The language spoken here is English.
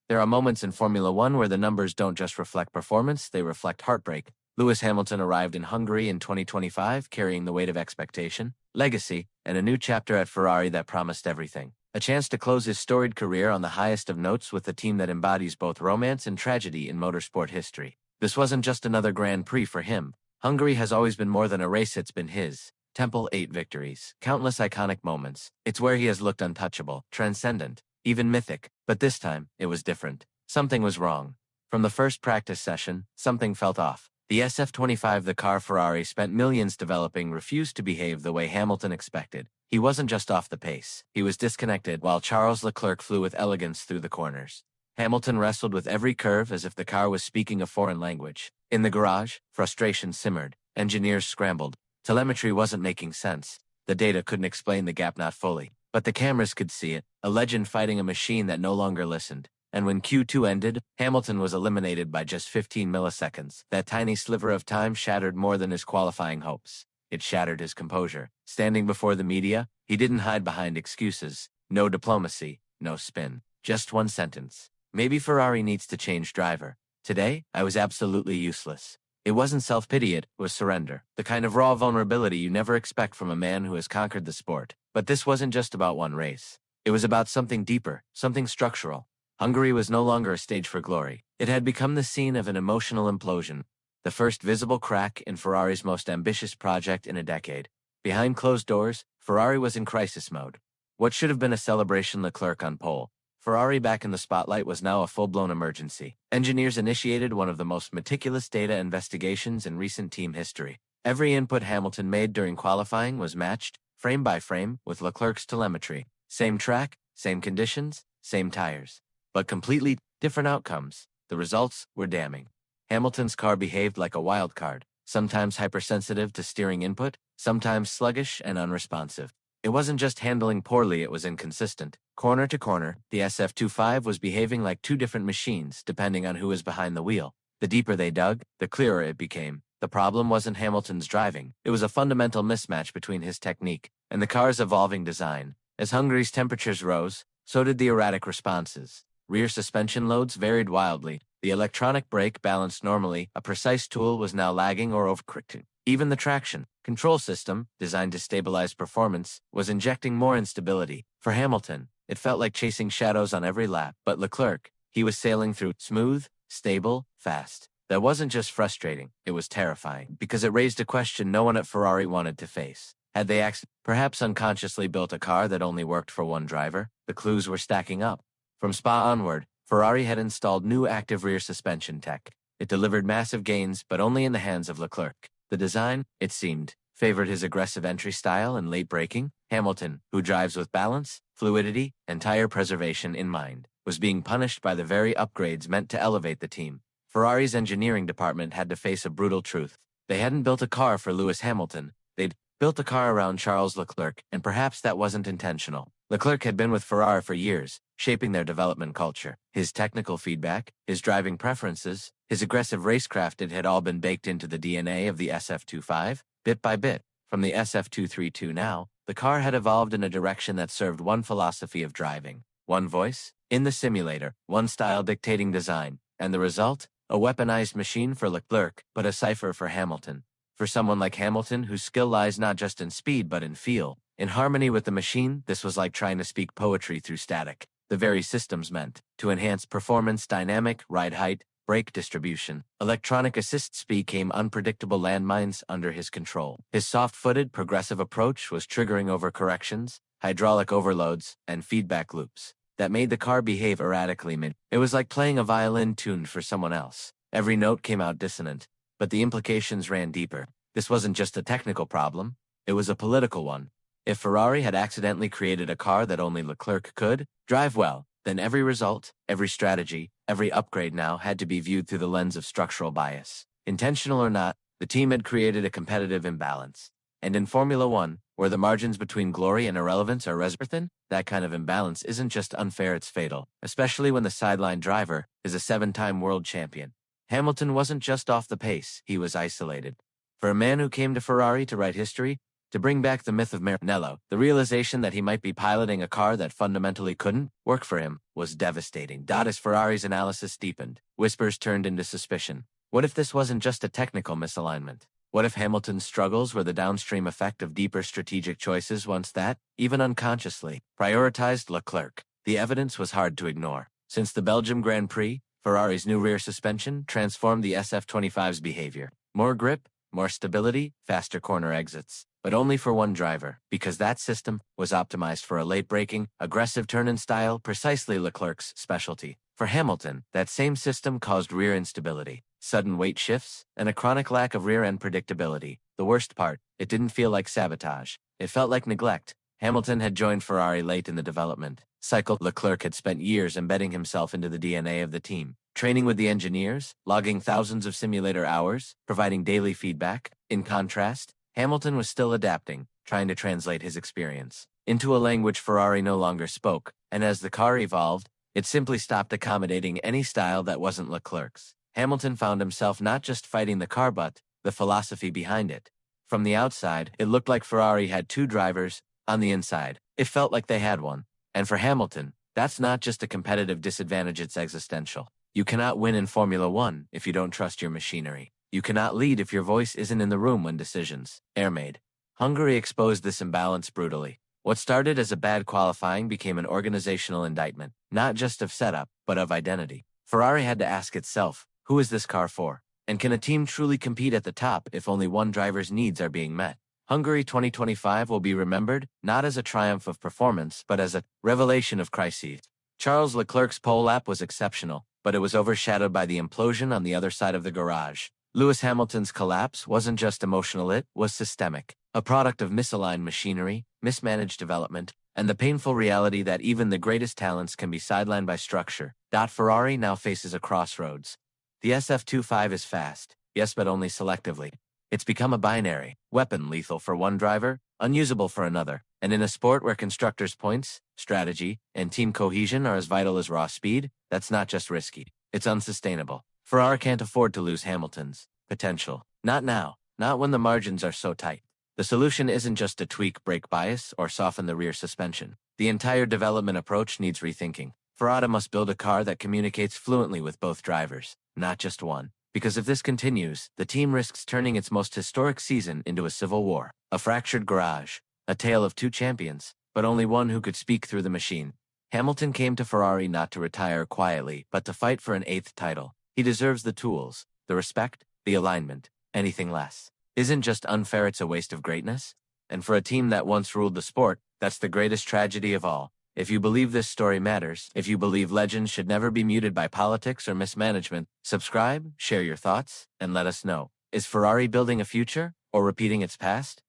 There are moments in Formula One where the numbers don't just reflect performance, they reflect heartbreak. Lewis Hamilton arrived in Hungary in 2025, carrying the weight of expectation, legacy, and a new chapter at Ferrari that promised everything. A chance to close his storied career on the highest of notes with a team that embodies both romance and tragedy in motorsport history. This wasn't just another Grand Prix for him. Hungary has always been more than a race, it's been his. Temple 8 victories, countless iconic moments. It's where he has looked untouchable, transcendent, even mythic. But this time, it was different. Something was wrong. From the first practice session, something felt off. The SF25, the car Ferrari spent millions developing, refused to behave the way Hamilton expected. He wasn't just off the pace. He was disconnected while Charles Leclerc flew with elegance through the corners. Hamilton wrestled with every curve as if the car was speaking a foreign language. In the garage, frustration simmered. Engineers scrambled. Telemetry wasn't making sense. The data couldn't explain the gap, not fully. But the cameras could see it, a legend fighting a machine that no longer listened. And when Q2 ended, Hamilton was eliminated by just 15 milliseconds. That tiny sliver of time shattered more than his qualifying hopes. It shattered his composure. Standing before the media, he didn't hide behind excuses. No diplomacy, no spin. Just one sentence. Maybe Ferrari needs to change driver. Today, I was absolutely useless. It wasn't self-pity, it was surrender. The kind of raw vulnerability you never expect from a man who has conquered the sport. But this wasn't just about one race. It was about something deeper, something structural. Hungary was no longer a stage for glory. It had become the scene of an emotional implosion. The first visible crack in Ferrari's most ambitious project in a decade. Behind closed doors, Ferrari was in crisis mode. What should have been a celebration, Leclerc on pole. Ferrari back in the spotlight was now a full-blown emergency. Engineers initiated one of the most meticulous data investigations in recent team history. Every input Hamilton made during qualifying was matched, frame by frame, with Leclerc's telemetry. Same track, same conditions, same tires. But completely different outcomes. The results were damning. Hamilton's car behaved like a wild card, sometimes hypersensitive to steering input, sometimes sluggish and unresponsive. It wasn't just handling poorly, it was inconsistent. Corner to corner, the SF25 was behaving like two different machines, depending on who was behind the wheel. The deeper they dug, the clearer it became. The problem wasn't Hamilton's driving. It was a fundamental mismatch between his technique and the car's evolving design. As Hungary's temperatures rose, so did the erratic responses. Rear suspension loads varied wildly. The electronic brake balanced normally. A precise tool was now lagging or overcorrecting. Even the traction control system, designed to stabilize performance, was injecting more instability. For Hamilton, it felt like chasing shadows on every lap. But Leclerc, he was sailing through smooth, stable, fast. That wasn't just frustrating, it was terrifying, because it raised a question no one at Ferrari wanted to face. Had they perhaps unconsciously built a car that only worked for one driver? The clues were stacking up. From Spa onward, Ferrari had installed new active rear suspension tech. It delivered massive gains, but only in the hands of Leclerc. The design, it seemed, favored his aggressive entry style and late braking. Hamilton, who drives with balance, fluidity, and tire preservation in mind, was being punished by the very upgrades meant to elevate the team. Ferrari's engineering department had to face a brutal truth. They hadn't built a car for Lewis Hamilton. They'd built a car around Charles Leclerc, and perhaps that wasn't intentional. Leclerc had been with Ferrari for years, shaping their development culture. His technical feedback, his driving preferences, his aggressive racecraft, it had all been baked into the DNA of the SF25, bit by bit. From the SF232 now, the car had evolved in a direction that served one philosophy of driving. One voice, in the simulator, one style dictating design. And the result? A weaponized machine for Leclerc, but a cipher for Hamilton. For someone like Hamilton, whose skill lies not just in speed but in feel, in harmony with the machine, this was like trying to speak poetry through static. The very systems meant to enhance performance, dynamic, ride height, brake distribution. Electronic assists became unpredictable landmines under his control. His soft-footed, progressive approach was triggering overcorrections, hydraulic overloads, and feedback loops that made the car behave erratically mid. It was like playing a violin tuned for someone else. Every note came out dissonant, but the implications ran deeper. This wasn't just a technical problem, it was a political one. If Ferrari had accidentally created a car that only Leclerc could drive well, then every result, every strategy, every upgrade now had to be viewed through the lens of structural bias. Intentional or not, the team had created a competitive imbalance. And in Formula One, where the margins between glory and irrelevance are razor thin, that kind of imbalance isn't just unfair, it's fatal, especially when the sideline driver is a 7-time world champion. Hamilton wasn't just off the pace, he was isolated. For a man who came to Ferrari to write history, To bring back the myth of Maranello, the realization that he might be piloting a car that fundamentally couldn't work for him was devastating. As Ferrari's analysis deepened, whispers turned into suspicion. What if this wasn't just a technical misalignment? What if Hamilton's struggles were the downstream effect of deeper strategic choices once that, even unconsciously, prioritized Leclerc? The evidence was hard to ignore. Since the Belgium Grand Prix, Ferrari's new rear suspension transformed the SF25's behavior. More grip, more stability, faster corner exits. But only for one driver, because that system was optimized for a late-braking, aggressive turn-in style, precisely Leclerc's specialty. For Hamilton, that same system caused rear instability, sudden weight shifts, and a chronic lack of rear-end predictability. The worst part, it didn't feel like sabotage. It felt like neglect. Hamilton had joined Ferrari late in the development cycle. Leclerc had spent years embedding himself into the DNA of the team, training with the engineers, logging thousands of simulator hours, providing daily feedback. In contrast, Hamilton was still adapting, trying to translate his experience into a language Ferrari no longer spoke, and as the car evolved, it simply stopped accommodating any style that wasn't Leclerc's. Hamilton found himself not just fighting the car but the philosophy behind it. From the outside, it looked like Ferrari had two drivers. On the inside, it felt like they had one. And for Hamilton, that's not just a competitive disadvantage, it's existential. You cannot win in Formula One if you don't trust your machinery. You cannot lead if your voice isn't in the room when decisions are made. Hungary exposed this imbalance brutally. What started as a bad qualifying became an organizational indictment, not just of setup, but of identity. Ferrari had to ask itself, who is this car for? And can a team truly compete at the top if only one driver's needs are being met? Hungary 2025 will be remembered not as a triumph of performance, but as a revelation of crises. Charles Leclerc's pole lap was exceptional, but it was overshadowed by the implosion on the other side of the garage. Lewis Hamilton's collapse wasn't just emotional, it was systemic, a product of misaligned machinery, mismanaged development, and the painful reality that even the greatest talents can be sidelined by structure. Ferrari now faces a crossroads. The SF25 is fast, yes, but only selectively. It's become a binary weapon, lethal for one driver, unusable for another. And in a sport where constructors' points, strategy, and team cohesion are as vital as raw speed, that's not just risky, it's unsustainable. Ferrari can't afford to lose Hamilton's potential. Not now, not when the margins are so tight. The solution isn't just to tweak brake bias or soften the rear suspension. The entire development approach needs rethinking. Ferrari must build a car that communicates fluently with both drivers, not just one. Because if this continues, the team risks turning its most historic season into a civil war. A fractured garage, a tale of two champions, but only one who could speak through the machine. Hamilton came to Ferrari not to retire quietly, but to fight for an 8th title. He deserves the tools, the respect, the alignment. Anything less isn't just unfair, it's a waste of greatness. And for a team that once ruled the sport, that's the greatest tragedy of all. If you believe this story matters, if you believe legends should never be muted by politics or mismanagement, subscribe, share your thoughts, and let us know. Is Ferrari building a future or repeating its past?